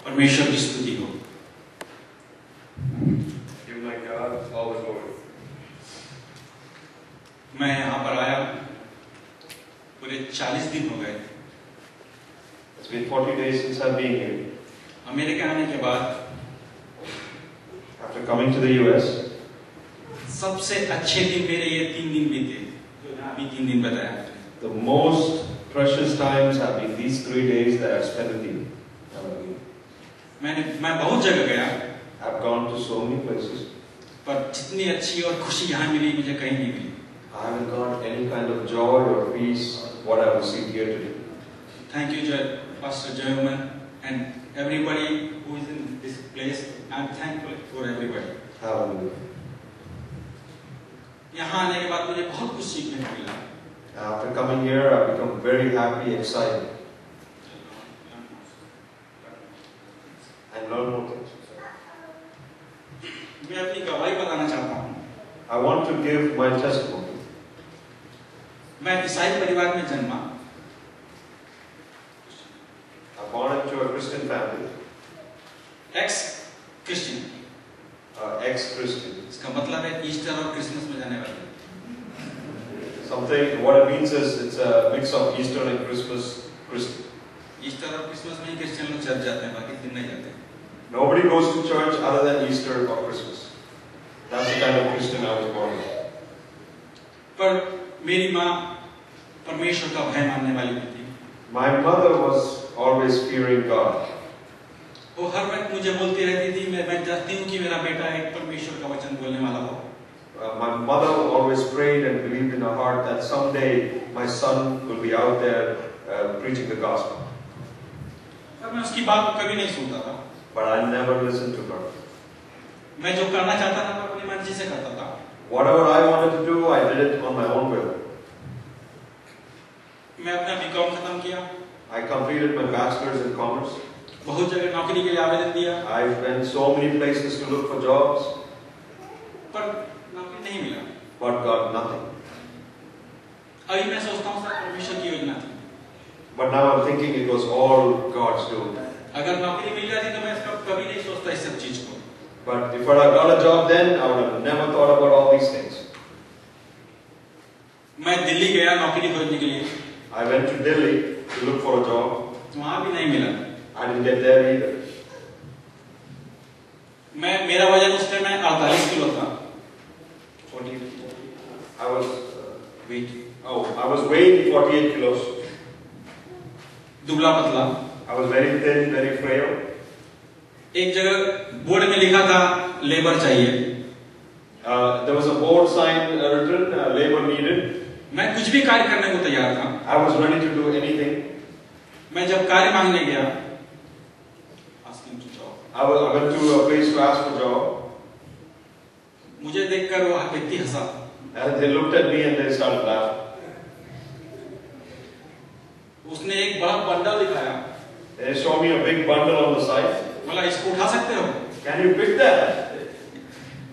परमेश्वर की स्तुति हो। Give my God all the glory. मैं यहाँ पर आया पूरे 40 दिन हो गए। It's been 40 days since I've been here. America आने के बाद After coming to the US, सबसे अच्छे दिन मेरे ये 3 दिन बीते, जो यहाँ अभी 3 दिन बताया आपने। the most precious times have been these 3 days that I've spent with you. मैं बहुत जगह गया, I've gone to so many places. पर जितनी अच्छी और खुशी यहाँ मिली मुझे कहीं नहीं मिली। I haven't got any kind of joy or peace what I've received here today. Thank you, Pastor German, and everybody who is in this place. I'm thankful for everybody. Hallelujah. यहाँ आने के बाद मुझे बहुत कुछ सीखने को मिला। After coming here, I've become very happy, excited, and learn more things. मैं अपनी गवाही बताना चाहता हूँ। I want to give my testimony. मैं ईसाई परिवार में जन्मा। I'm born into a Christian family. Ex-Christian। Ex-Christian. इसका मतलब है ईस्टर और क्रिसमस में जाने वाले। Something, what it means is it's a mix of Easter and Christmas Christian. Easter और क्रिसमस में ही क्रिश्चियन लोग चर्च जाते हैं, बाकी दिन नहीं जाते। Nobody goes to church other than Easter or Christmas. That's the kind of Christian I was born with. पर मेरी माँ परमेश्वर का भय मानने वाली थी। My mother was always fearing God. वो हर वक्त मुझे बोलती रहती थी, मैं चाहती हूँ कि मेरा बेटा एक परमेश्वर का वचन बोलने वाला हो। My mother always prayed and believed in her heart that someday my son will be out there preaching the gospel. पर मैं उसकी बात कभी नहीं सुनता था। But I never listened to her. मैं जो करना चाहता था मैं अपनी मर्जी से करता था। Whatever I wanted to do, I did it on my own will. मैं अपना बीकॉम खत्म किया। I completed my bachelor's in commerce. बहुत जगह नौकरी के लिए आवेदन दिया। I went so many places to look for jobs. पर नौकरी नहीं मिला। But got nothing. अभी मैं सोचता हूँ सर परमेश्वर की योजना थी। But now I'm thinking it was all God's doing. अगर नौकरी मिल जाती तो मैं इसका कभी नहीं सोचता इस सब चीज को। But if I had got a job then, I would have never thought about all these things. मैं दिल्ली गया नौकरी खोजने के लिए। I went to Delhi to look for a job. वहाँ भी नहीं मिला। I didn't get there either. मेरा वजन उस टाइम 48 किलो था। 40. I was I was weighing 48 kilos. दुबला पतला। I was very thin, very frail. एक जगह बोर्ड में लिखा था लेबर चाहिए। There was a board sign written, labor needed. मैं कुछ भी कार्य करने को तैयार था। I was ready to do anything. मैं जब कार्य मांगने गया, asking to job, I went to a place to ask for a job. मुझे देखकर वो व्यक्ति हंसा। And they looked at me and they started laughing. उसने एक बड़ा बंडल दिखाया। They showed me a big bundle on the side. बोला इसको उठा सकते हो? Can you pick that?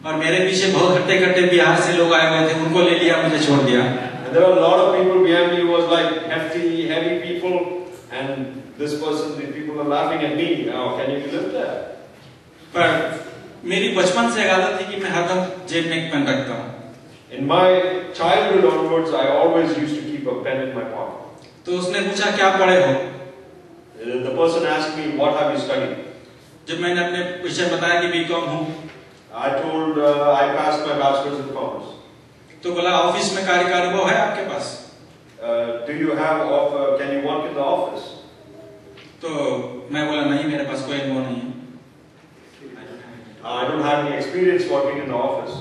और मेरे पीछे बहुत खट्टे-खट्टे बिहार से लोग आए हुए थे, उनको ले लिया, मुझे छोड़ दिया। And there were a lot of people behind me who was like hefty, heavy people, and this person, the people are laughing at me. Oh, can you lift that? पर मेरी बचपन से एक आदत थी कि मैं हरदम जेब में एक पेन रखता हूँ। In my childhood onwards, I always used to keep a pen in my pocket. तो उसने पूछा क्या पढ़े हो? The person asked me, "What have you studied?" जब मैंने अपने विषय बताया कि बीकॉम हूँ, I told I passed my bachelor's in commerce. तो बोला ऑफिस में कार्य का अनुभव है आपके पास? Do you have can you work in the office? तो मैं बोला नहीं मेरे पास कोई अनुभव नहीं है। I don't have any experience working in the office.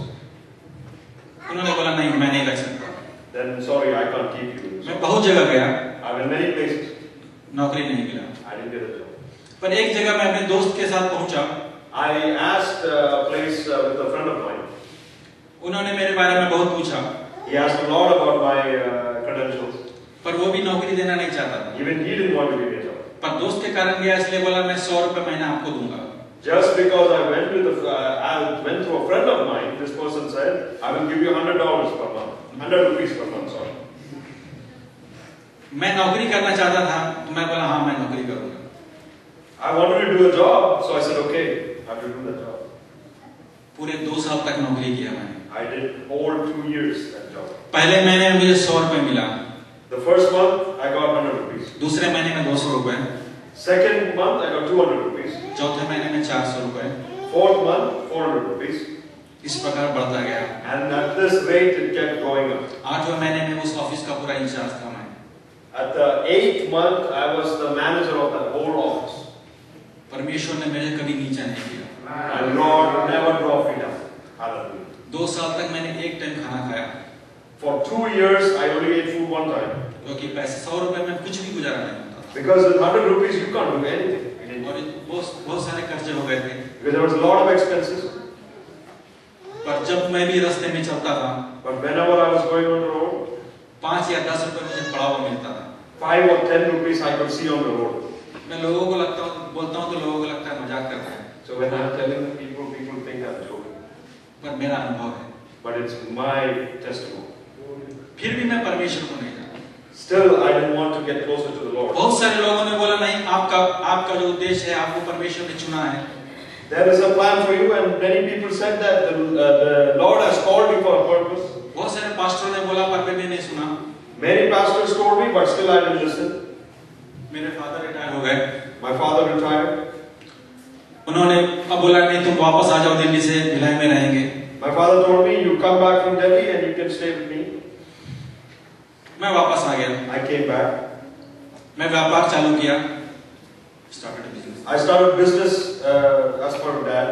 उन्होंने बोला नहीं मैं नहीं रख सकता। Then sorry, I can't keep you. मैं बहुत जगह गया, I went many places. नौकरी नहीं मिला। I didn't get a job. पर एक जगह मैं अपने दोस्त के साथ पहुंचा। I asked a place with a friend of mine. उन्होंने मेरे बारे में बहुत पूछा। He asked a lot about my credentials. पर वो भी नौकरी देना नहीं चाहता था। Even he didn't want to give me a job. पर दोस्त के कारण गया इसलिए बोला मैं 100 रुपए महीना आपको दूंगा। Just because I went to a friend of mine, this person said, "I will give you $100 per month, 100 rupees per month." Sorry. मैं नौकरी करना चाहता था, तो मैं बोला हाँ मैं नौकरी करूंगा। I wanted to do a job, so I said, okay, I have to do that job. पूरे 2 साल तक नौकरी किया मैंने। I did over 2 years that job. पहले महीने में मुझे 100 रुपए मिला। The first month I got 100 rupees. दूसरे महीने में 200 रुपए। Second month I got 200 rupees. चौथे महीने में 400 रुपए। Fourth month 400 rupees. इस प्रकार बढ़ता गया। And at this rate it kept going up. 8वें महीने में उस ऑफिस का पूरा इंचार्ज था मैं। At the 8th month I was the manager of that whole office. परमेश्वर ने मुझे कभी नीचा नहीं किया। And Lord never dropped me down. Hallelujah. 2 साल तक मैंने एक टाइम खाना खाया। For 2 years I only ate food one time. क्योंकि पैसे 100 रुपए में कुछ भी गुजारा नहीं होता था। Because with 100 rupees you can't do anything. और बहुत सारे खर्चे हो गए थे। Because there was a lot of expenses. पर जब मैं भी रास्ते में चलता था, But whenever I was going on the road, 5 या 10 रुपए मुझे पड़ा हुआ मिलता था। 5 or 10 rupees I could see on the road. मैं लोगों को बोलता हूँ तो लोगों को लगता है मजाक करता है। So when I'm telling people, people think I'm joking. पर मेरा अनुभव है। But it's my testimony. फिर भी मैं परमेश्वर को नहीं जानता। Still, I didn't want to get closer to the Lord. बहुत सारे लोगों ने बोला नहीं, आपका जो उद्देश्य है, आपको परमेश्वर ने चुना है। There is a plan for you, and many people said that the Lord has called you for a purpose. बहुत सारे पास्टरों ने बोला पर मैंने नहीं सुना। Many pastors told me, but still I didn't listen. मेरे फादर रिटायर हो गए। My father retired. उन्होंने अब बोला नहीं तुम वापस आ जाओ दिल्ली से, भिलाई में रहेंगे। My father told me, you come back from Delhi and you can stay with me. मैं वापस आ गया। I came back. मैं व्यापार चालू किया। Started a business. I started business as per dad.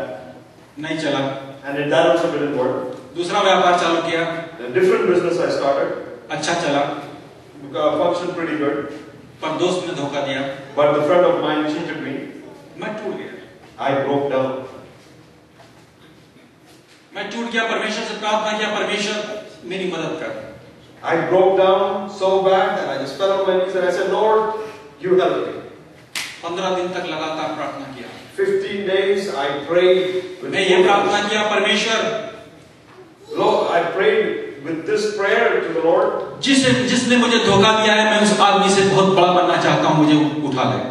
नहीं चला। And that also didn't work. दूसरा व्यापार चालू किया। A different business I started. अच्छा चला। Functioned pretty good. पर दोस्त ने धोखा दिया। But the friend of mine cheated me. मैं टूट गया। I broke down. मैं टूट गया, परमेश्वर से प्रार्थना किया, परमेश्वर मेरी मदद कर। I broke down so bad that I just fell on my knees and I said, Lord, you help me. 15 दिन तक लगातार प्रार्थना किया। 15 days I prayed. मैं ये प्रार्थना किया, परमेश्वर, Lord, I prayed with this prayer to the Lord. जिसने मुझे धोखा दिया है, मैं उस आदमी से बहुत बड़ा बनना चाहता हूँ, मुझे उठा ले।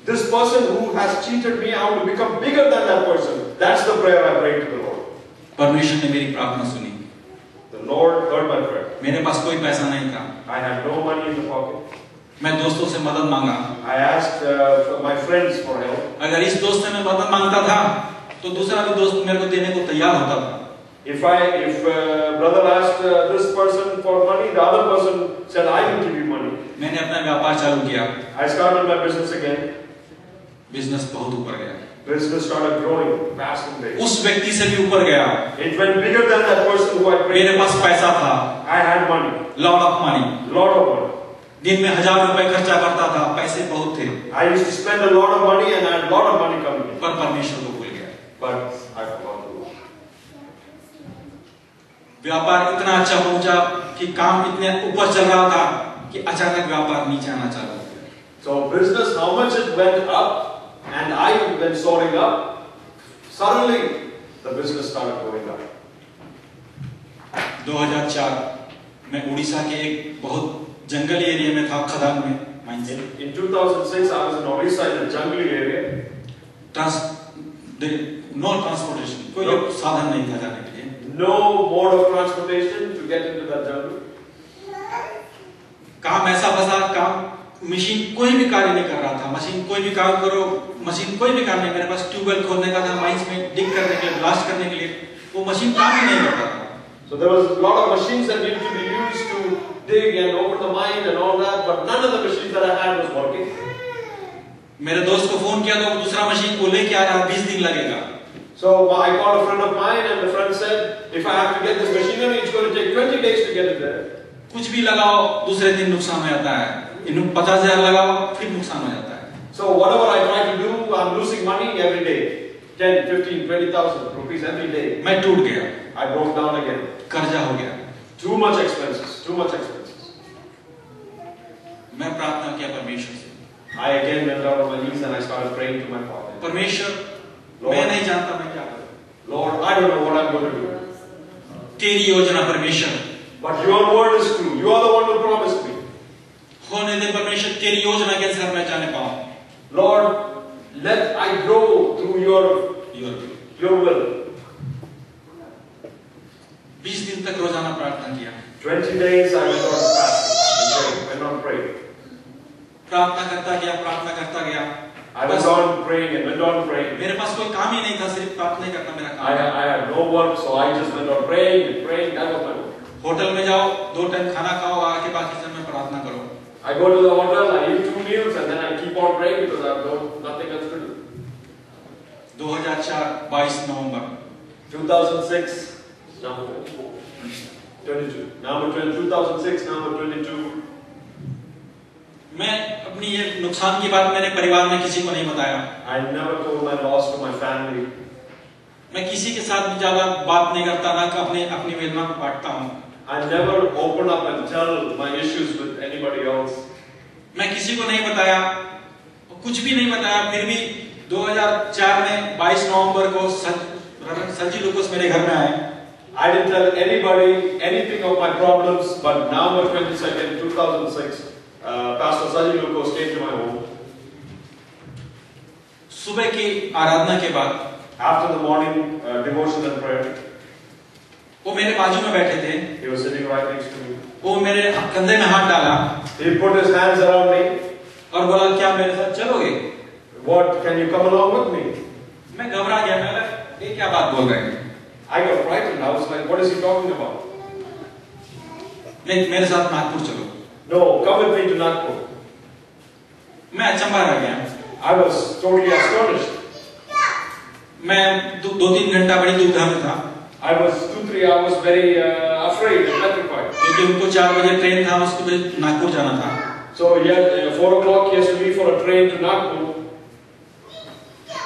This person who has cheated me, I want to become bigger than that person. That's the prayer I prayed to the Lord. परमेश्वर ने मेरी प्रार्थना सुनी। The Lord heard my prayer. मेरे पास कोई पैसा नहीं था। I had no money in the pocket. मैं दोस्तों से मदद मांगा। I asked my friends for help. अगर इस दोस्त से मैं मदद मांगता था, तो दूसरा भी दोस्त मेरे को देने को तैयार होता था। If brother asked this person for money, the other person said, I will give you money. मैंने अपना व्यापार चालू किया। I started my business again. Business बहुत ऊपर गया। Business started growing fast and big. उस व्यक्ति से भी ऊपर गया। It went bigger than that person who I prayed. मेरे पास पैसा था। I had money. Lot of money. Lot of money. दिन में 1000 रुपए खर्चा करता था, पैसे बहुत थे। I used to spend a lot of money and I had a lot of money coming in. पर परमेश्वर को भूल गया। But I forgot the Lord. व्यापार इतना अच्छा पहुंचा कि काम इतने ऊपर चल रहा था कि अचानक व्यापार नीचे आना चालू हो गया। So business, how much it went up, and I went soaring up. Suddenly, the business started going up. 2004 में उड़ीसा के एक बहुत जंगली एरिया में था, खदान में। In 2006, I was in Orissa in a jungly area. No transportation, कोई साधन नहीं था जाने के लिए। No mode of transportation to get into that jungle. काम ऐसा फंसा, काम मशीन कोई भी कार्य नहीं कर रहा था। मशीन कोई भी काम करो, मशीन कोई भी काम नहीं। मेरे पास ट्यूबवेल खोदने का था, माइंस में डिग करने के लिए, ब्लास्ट करने के लिए, वो मशीन काम ही नहीं करता था। So there was a lot of machines that needed to be used to dig and open the mine and all that, but none of the machines that I had was working. मेरे दोस्त को phone किया तो दूसरा machine को लेके आ रहा, 20 दिन लगेगा। So I called a friend of mine and the friend said, if I have to get this machinery, it's going to take 20 days to get it there. कुछ भी लगाओ, दूसरे दिन नुकसान हो जाता है। 50,000 लगाओ, फिर नुकसान हो जाता है। So whatever I try to do, I'm losing money every day. 10, 15, 20,000 rupees every day. मैं टूट गया। I broke down again. कर्जा हो गया। Too much expenses. Too much expenses. मैं प्रार्थना किया परमेश्वर से। I again went down on my knees and I started praying to my Father. परमेश्वर, मैं नहीं जानता मैं क्या करूं। Lord, I don't know what I'm going to do. तेरी योजना परमेश्वर। But your word is true. You are the one who promised me. होने दे परमेश्वर, तेरी योजना के अनुसार मैं जाने पाऊं। Lord, let I grow through your will. 20 दिन तक रोजाना प्रार्थना किया। 20 days I went on fasting, went on praying. प्रार्थना करता गया। I went on praying and went on praying. मेरे पास कोई काम ही नहीं था, सिर्फ प्रार्थना करना मेरा काम। I had no work, so I just went on praying and praying. That was my work. Hotel में जाओ, 2 टाइम खाना खाओ, आके बाकी समय प्रार्थना करो। I go to the hotel, I eat 2 meals, and then I keep on praying because I have nothing else to do. 2004 22 November 2006 November 22. November 2006 November 22. मैं अपनी ये नुकसान की बात मेरे परिवार में किसी को नहीं बताया। I never told my loss to my family. मैं किसी के साथ भी ज्यादा बात नहीं करता, ना अपनी वेदना को बांटता हूँ। I never open up and tell my issues with anybody else. मैं किसी को नहीं बताया, कुछ भी नहीं बताया। फिर भी 2004 में 22 नवंबर को सजी लुकोस मेरे घर में आए। I didn't tell anybody anything of my problems, but November 22nd, 2006, Pastor Saji Lukos came to my home. सुबह की आराधना के बाद, after the morning devotion and prayer, वो मेरे बाजू में बैठे थे। he was sitting right next to me. वो मेरे कंधे में हाथ डाला। He put his hands around me और बोला, क्या मेरे साथ चलोगे? What, can you come along with me? मैं घबरा गया। मैं बोला, ये क्या बात बोल रहे हैं? I got frightened. I was like, what is he talking about? नहीं, मेरे साथ नागपुर चलो। No, come with me to Nagpur. मैं अचंभा रह गया। I was totally astonished. मैं 2-3 घंटा बड़ी दुविधा में था। I was 2-3 hours very afraid and petrified. क्योंकि उनको 4 बजे ट्रेन था, उसको नागपुर जाना था। So he had 4 o'clock he has to leave for a train to Nagpur.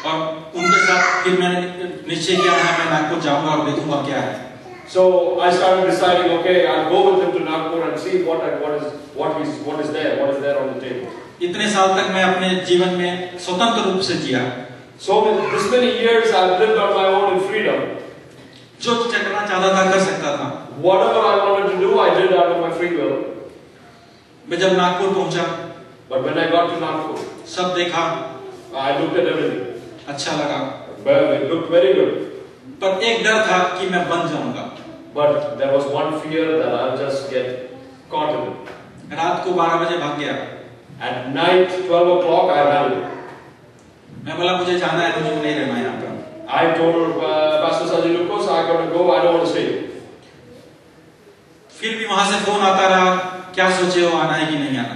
और उनके साथ फिर मैंने निश्चय किया, मैं नागपुर जाऊंगा और देखूंगा क्या है। So I started deciding, okay, I'll go with him to Nagpur and see what is there on the table. इतने साल तक मैं अपने जीवन में स्वतंत्र रूप से जिया। So this many years I've lived on my own in freedom. जो करना चाहता था कर सकता था। Whatever I wanted to do, I did out of my free will. मैं जब नागपुर पहुंचा, but when I got to Nagpur, सब देखा, I looked at everything. अच्छा लगा। Well, it looked very good. पर एक डर था कि मैं बन जाऊंगा। But there was one fear that I'll just get caught in it. रात को 12 बजे भाग गया। At night, 12 o'clock, I ran. मैं बोला मुझे जाना है, मुझे नहीं रहना यहाँ पर। I told Pastor Saji Lukos, I got to go. I don't want to stay. फिर भी वहां से फोन आता रहा, क्या सोचे हो, आना है कि नहीं आना?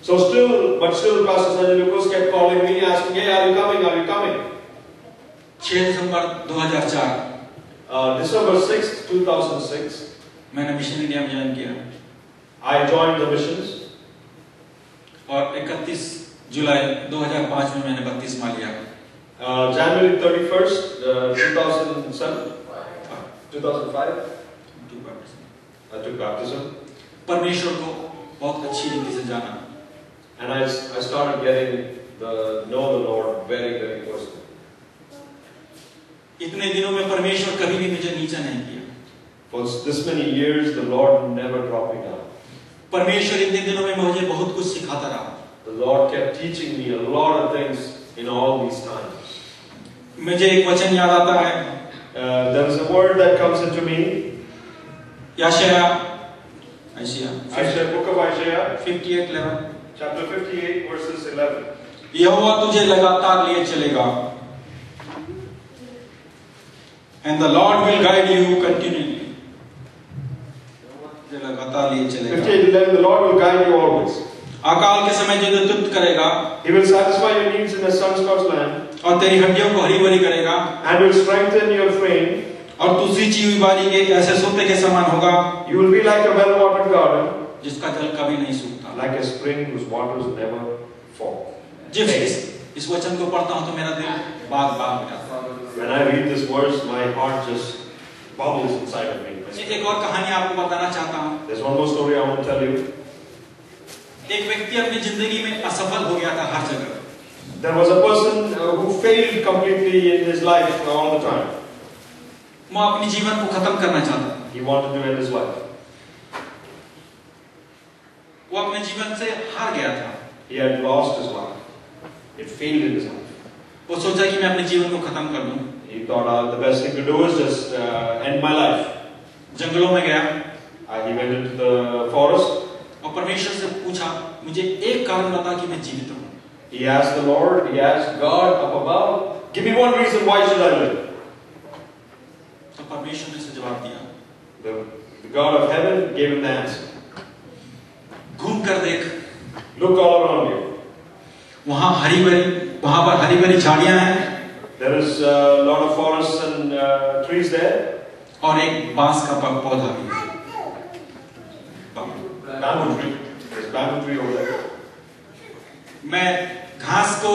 So still, Pastor Saji Lukos kept calling me, asking, "Hey, are you coming? Are you coming?" 6 December 2004, December 6th, 2006, मैंने मिशन इंडिया में ज्वाइन किया। I joined the missions. और 31 जुलाई 2005 में मैंने बपतिस्मा लिया। January 31st, 2007, 2005, I took baptism. परमेश्वर को बहुत अच्छी रीति से जाना। And I started getting know the Lord very, very personally. इतने दिनों में परमेश्वर कभी भी मुझे नीचा नहीं किया। For this many years, the Lord never dropped me down. परमेश्वर इतने दिनों में मुझे बहुत कुछ सिखाता रहा। The Lord kept teaching me a lot of things in all these times. मुझे एक वचन याद आता है। There is a word that comes into me. यशायाह Book of Isaiah, 58:11, chapter 58, verses 11. यहोवा तुझे लगातार लिए चलेगा, and the Lord will guide you continually. तुझे लगातार लिए चलेगा। 58:11, the Lord will guide you always. अकाल के समय तुझे तृप्त करेगा, He will satisfy your needs in the sun-scorched land, और तेरी हड्डियों को हरी भरी करेगा, and will strengthen your frame. और तू सींची हुई बारी के ऐसे सोते के समान होगा, You will be like a well-watered garden, जिसका जल कभी नहीं सूखता। like a spring whose waters never fall. जब इस वचन को पढ़ता हूँ तो मेरा दिल बाग बाग हो जाता है। When I read this verse, my heart just bubbles inside of me. एक और कहानी आपको बताना चाहता हूँ। There's one more story I want to tell you. एक व्यक्ति अपनी जिंदगी में असफल हो गया था हर जगह। There was a person who failed completely in his life all the time. वो अपने जीवन को खत्म करना चाहता था। He wanted to end his life. वो अपने जीवन से हार गया था। He had lost his life. It failed in his life. वो सोचा कि मैं अपने जीवन को खत्म कर दूं। He thought the best thing to do is just end my life. जंगलों में गया। He went into the forest. और परमेश्वर से पूछा, मुझे एक कारण बता कि मैं जीवित हूँ। He asked the Lord, he asked God up above, give me one reason why should I live? तो परमेश्वर ने उसे जवाब दिया। The God of heaven gave him the answer. घूम कर देख। Look all around you. वहाँ पर हरी भरी झाड़ियाँ हैं। There is a lot of forests and trees there. और एक बांस का पौधा भी। Bamboo tree. There's bamboo tree over there. मैं घास को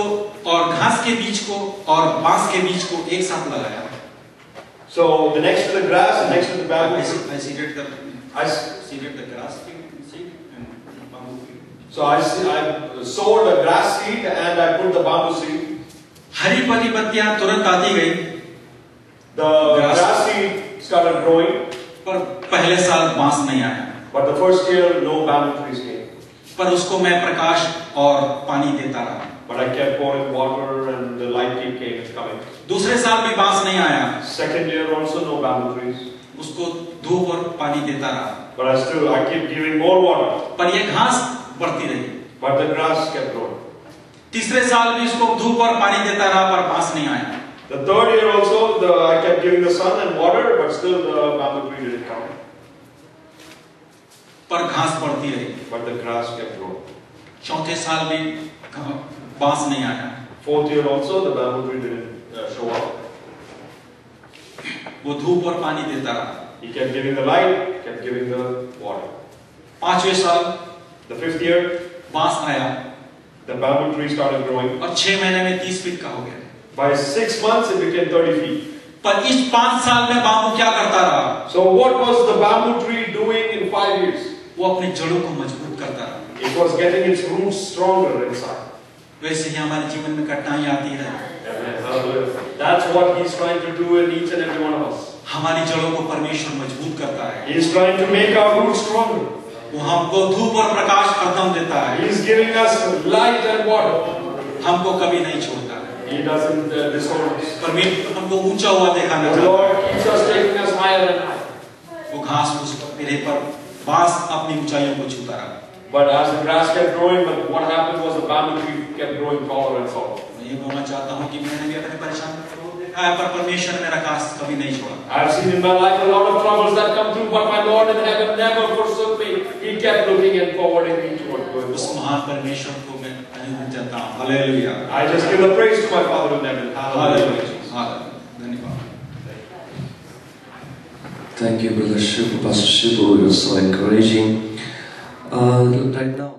और घास के बीज को और बांस के बीज को एक साथ लगाया। So the next to the grass and next to the bamboo. I seeded the grass seed and bamboo seed. So I sowed a grass seed and I put the bamboo seed. हरी भरी पत्तियां तुरंत आती गई। The grass seed started growing. पर पहले साल बांस नहीं आया। But the first year no bamboo trees came. पर उसको मैं प्रकाश और पानी देता रहा। But I kept pouring water and the light kept coming. दूसरे साल भी बांस नहीं आया। Second year also no bamboo trees. उसको धूप और पानी देता रहा। But I keep giving more water. पर ये घास बढ़ती रही। But the grass kept growing. तीसरे साल भी इसको धूप और पानी देता रहा पर बांस नहीं आया। The third year also I kept giving the sun and water, but still the bamboo tree didn't come. पर घास बढ़ती रही। But the grass kept growing. चौथे साल भी बांस नहीं आया। Fourth year also the bamboo tree didn't show up. वो धूप और पानी देता रहा। He kept giving the light, kept giving the water. पांचवें साल The fifth year बांस आया। the bamboo tree started growing. और 6 महीने में 30 फीट का हो गया। By 6 months it became 30 feet. पर इस 5 साल में बांबू क्या करता रहा? So what was the bamboo tree doing in 5 years? वो अपनी जड़ों को मजबूत करता रहा। It was getting its roots stronger inside. वैसे ही हमारे जीवन में कठिनाइयां आती है। That's what he's trying to do in each and every one of us. हमारी जड़ों को परमेश्वर मजबूत करता है। He is trying to make our roots stronger. वो हमको धूप और प्रकाश हरदम देता है। He is giving us light and water. हमको कभी नहीं छोड़ता है। He doesn't disown us. परमेश्वर हमको ऊंचा हुआ दिखाना The चाहता है। Lord keeps us taking us higher and higher. वो घास उस मेरे पर बांस अपनी ऊंचाइयों को छूता रहा। But as the grass kept growing, but what happened was the bamboo tree kept growing taller and taller. मैं ये बोलना चाहता हूँ कि मैंने भी अपने परेशानी को देखा है पर परमेश्वर ने मेरा घास कभी नहीं छोड़ा। I've seen in my life a lot of troubles that come through, but my Lord in heaven never forsook me. He kept looking and forwarding me toward good. उस महान परमेश्वर को मैं धन्यवाद देता हूँ। Hallelujah. I just give the praise to my Father in heaven. Hallelujah. धन्यवाद। Thank you, Brother Shiv, Pastor Shiv, you're so encouraging. Right now.